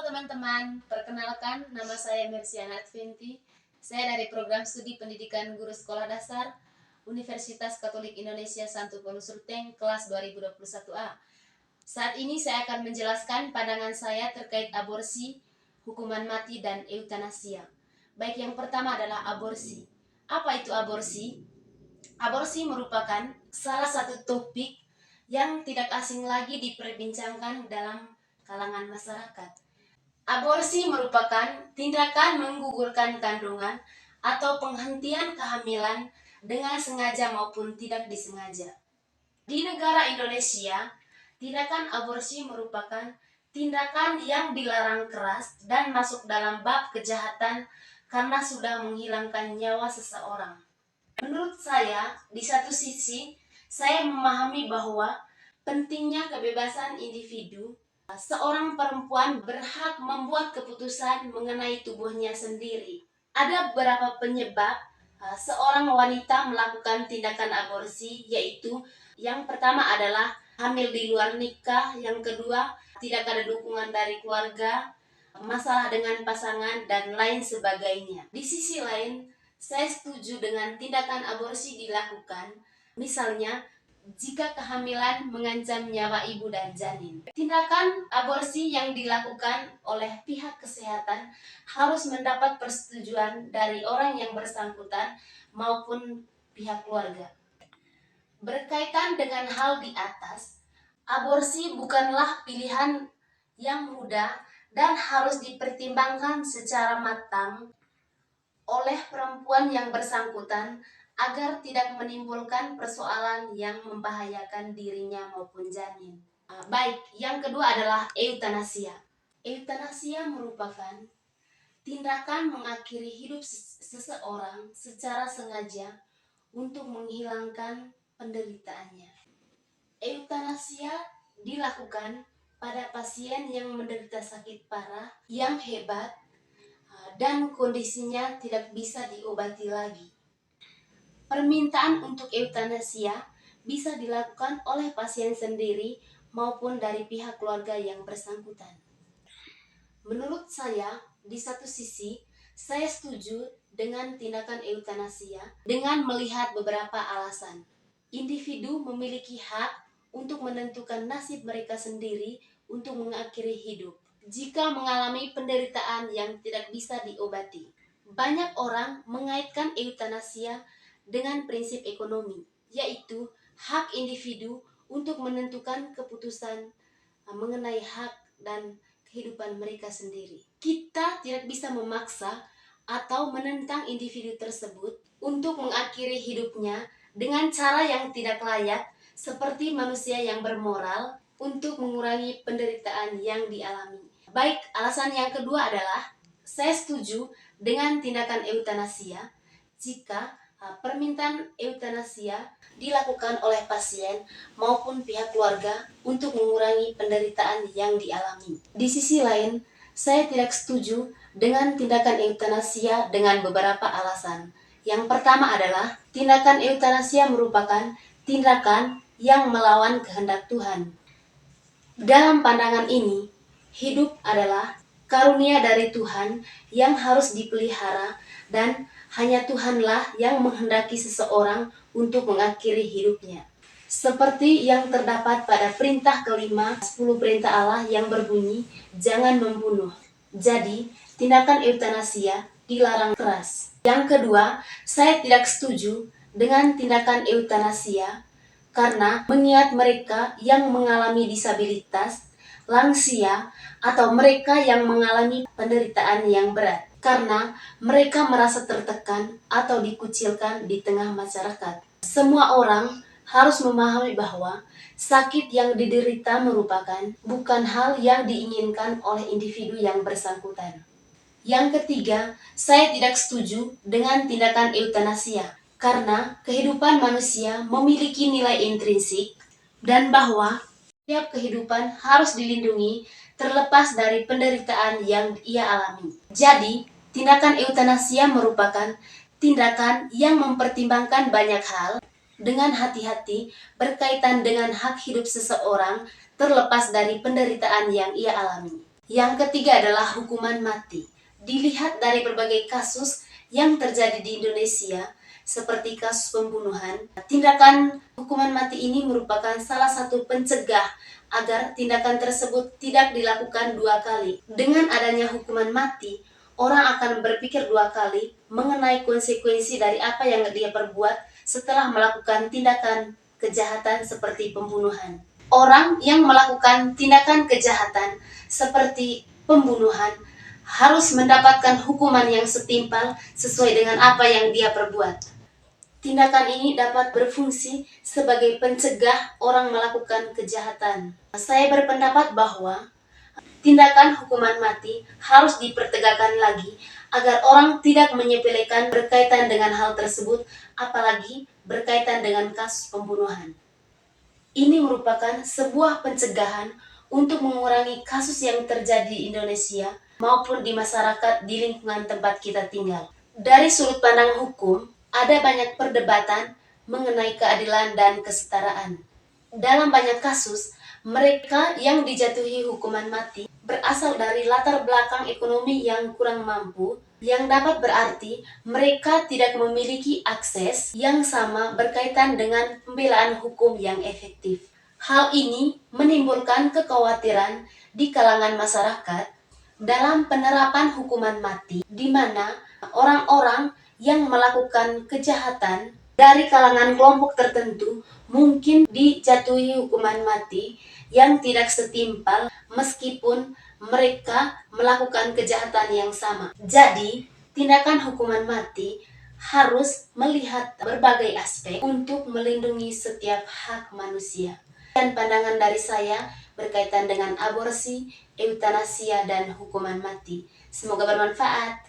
teman-teman, perkenalkan nama saya Mersiana Adventi. Saya dari program studi pendidikan guru sekolah dasar Universitas Katolik Indonesia Santo Paulus Ruteng kelas 2021A. Saat ini saya akan menjelaskan pandangan saya terkait aborsi, hukuman mati, dan eutanasia. Baik, yang pertama adalah aborsi. Apa itu aborsi? Aborsi merupakan salah satu topik yang tidak asing lagi diperbincangkan dalam kalangan masyarakat. Aborsi merupakan tindakan menggugurkan kandungan atau penghentian kehamilan dengan sengaja maupun tidak disengaja. Di negara Indonesia, tindakan aborsi merupakan tindakan yang dilarang keras dan masuk dalam bab kejahatan karena sudah menghilangkan nyawa seseorang. Menurut saya, di satu sisi, saya memahami bahwa pentingnya kebebasan individu. Seorang perempuan berhak membuat keputusan mengenai tubuhnya sendiri. Ada beberapa penyebab seorang wanita melakukan tindakan aborsi, yaitu yang pertama adalah hamil di luar nikah, yang kedua tidak ada dukungan dari keluarga, masalah dengan pasangan, dan lain sebagainya. Di sisi lain, saya setuju dengan tindakan aborsi dilakukan, misalnya jika kehamilan mengancam nyawa ibu dan janin. Tindakan aborsi yang dilakukan oleh pihak kesehatan harus mendapat persetujuan dari orang yang bersangkutan maupun pihak keluarga. Berkaitan dengan hal di atas, aborsi bukanlah pilihan yang mudah dan harus dipertimbangkan secara matang oleh perempuan yang bersangkutan agar tidak menimbulkan persoalan yang membahayakan dirinya maupun janin. Baik, yang kedua adalah eutanasia. Eutanasia merupakan tindakan mengakhiri hidup seseorang secara sengaja untuk menghilangkan penderitaannya. Eutanasia dilakukan pada pasien yang menderita sakit parah, yang hebat, dan kondisinya tidak bisa diobati lagi. Permintaan untuk eutanasia bisa dilakukan oleh pasien sendiri maupun dari pihak keluarga yang bersangkutan. Menurut saya, di satu sisi, saya setuju dengan tindakan eutanasia dengan melihat beberapa alasan. Individu memiliki hak untuk menentukan nasib mereka sendiri untuk mengakhiri hidup jika mengalami penderitaan yang tidak bisa diobati. Banyak orang mengaitkan eutanasia dengan prinsip ekonomi, yaitu hak individu untuk menentukan keputusan mengenai hak dan kehidupan mereka sendiri. Kita tidak bisa memaksa atau menentang individu tersebut untuk mengakhiri hidupnya dengan cara yang tidak layak, seperti manusia yang bermoral untuk mengurangi penderitaan yang dialami. Baik, alasan yang kedua adalah saya setuju dengan tindakan eutanasia jika permintaan eutanasia dilakukan oleh pasien maupun pihak keluarga untuk mengurangi penderitaan yang dialami. Di sisi lain, saya tidak setuju dengan tindakan eutanasia dengan beberapa alasan. Yang pertama adalah tindakan eutanasia merupakan tindakan yang melawan kehendak Tuhan. Dalam pandangan ini, hidup adalah karunia dari Tuhan yang harus dipelihara dan hanya Tuhanlah yang menghendaki seseorang untuk mengakhiri hidupnya. Seperti yang terdapat pada perintah kelima 10 perintah Allah yang berbunyi, jangan membunuh. Jadi, tindakan eutanasia dilarang keras. Yang kedua, saya tidak setuju dengan tindakan eutanasia karena mengingat mereka yang mengalami disabilitas, lansia, atau mereka yang mengalami penderitaan yang berat, karena mereka merasa tertekan atau dikucilkan di tengah masyarakat. Semua orang harus memahami bahwa sakit yang diderita merupakan bukan hal yang diinginkan oleh individu yang bersangkutan. Yang ketiga, saya tidak setuju dengan tindakan eutanasia karena kehidupan manusia memiliki nilai intrinsik dan bahwa setiap kehidupan harus dilindungi terlepas dari penderitaan yang ia alami. Jadi, tindakan eutanasia merupakan tindakan yang mempertimbangkan banyak hal dengan hati-hati berkaitan dengan hak hidup seseorang terlepas dari penderitaan yang ia alami. Yang ketiga adalah hukuman mati. Dilihat dari berbagai kasus yang terjadi di Indonesia, seperti kasus pembunuhan, tindakan hukuman mati ini merupakan salah satu pencegah agar tindakan tersebut tidak dilakukan dua kali. Dengan adanya hukuman mati, orang akan berpikir dua kali mengenai konsekuensi dari apa yang dia perbuat setelah melakukan tindakan kejahatan seperti pembunuhan. Orang yang melakukan tindakan kejahatan seperti pembunuhan harus mendapatkan hukuman yang setimpal sesuai dengan apa yang dia perbuat. Tindakan ini dapat berfungsi sebagai pencegah orang melakukan kejahatan. Saya berpendapat bahwa tindakan hukuman mati harus dipertegakkan lagi agar orang tidak menyepelekan berkaitan dengan hal tersebut, apalagi berkaitan dengan kasus pembunuhan. Ini merupakan sebuah pencegahan untuk mengurangi kasus yang terjadi di Indonesia maupun di masyarakat di lingkungan tempat kita tinggal. Dari sudut pandang hukum, ada banyak perdebatan mengenai keadilan dan kesetaraan. Dalam banyak kasus, mereka yang dijatuhi hukuman mati berasal dari latar belakang ekonomi yang kurang mampu, yang dapat berarti mereka tidak memiliki akses yang sama berkaitan dengan pembelaan hukum yang efektif. Hal ini menimbulkan kekhawatiran di kalangan masyarakat dalam penerapan hukuman mati, di mana orang-orang yang melakukan kejahatan dari kalangan kelompok tertentu mungkin dijatuhi hukuman mati yang tidak setimpal meskipun mereka melakukan kejahatan yang sama. Jadi, tindakan hukuman mati harus melihat berbagai aspek untuk melindungi setiap hak manusia. Dan pandangan dari saya berkaitan dengan aborsi, eutanasia, dan hukuman mati. Semoga bermanfaat.